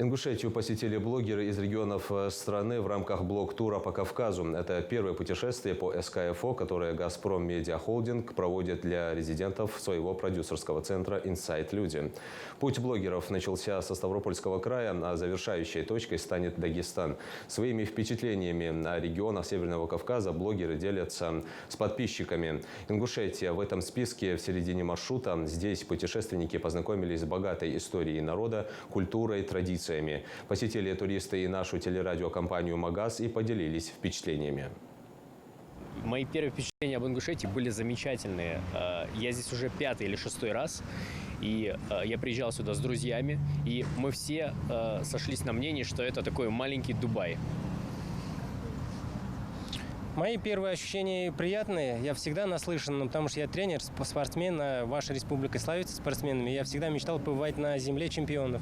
Ингушетию посетили блогеры из регионов страны в рамках блог-тура по Кавказу. Это первое путешествие по СКФО, которое «Газпром Медиа Холдинг» проводит для резидентов своего продюсерского центра «Инсайт Люди». Путь блогеров начался со Ставропольского края, а завершающей точкой станет Дагестан. Своими впечатлениями о регионах Северного Кавказа блогеры делятся с подписчиками. Ингушетия в этом списке в середине маршрута. Здесь путешественники познакомились с богатой историей народа, культурой, традициями. Посетили туристы и нашу телерадиокомпанию «Магаз» и поделились впечатлениями. Мои первые впечатления об Ингушетии были замечательные. Я здесь уже 5-й или 6-й раз, и я приезжал сюда с друзьями, и мы все сошлись на мнении, что это такой маленький Дубай. Мои первые ощущения приятные. Я всегда наслышан, потому что я тренер, спортсмен, ваша республика славится спортсменами. Я всегда мечтал побывать на земле чемпионов.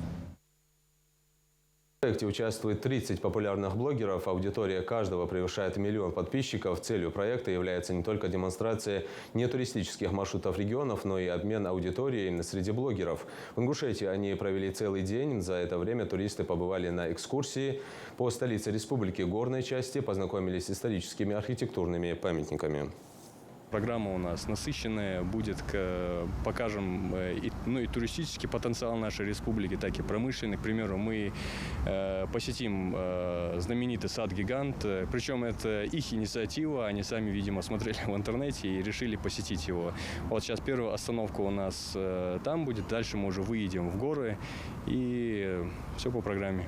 В проекте участвует 30 популярных блогеров. Аудитория каждого превышает 1 миллион подписчиков. Целью проекта является не только демонстрация нетуристических маршрутов регионов, но и обмен аудиторией среди блогеров. В Ингушетии они провели целый день. За это время туристы побывали на экскурсии по столице республики, горной части, познакомились с историческими архитектурными памятниками. Программа у нас насыщенная, покажем и туристический потенциал нашей республики, так и промышленный. К примеру, мы посетим знаменитый сад-гигант, причем это их инициатива, они сами, видимо, смотрели в интернете и решили посетить его. Вот сейчас первая остановка у нас там будет, дальше мы уже выедем в горы и все по программе.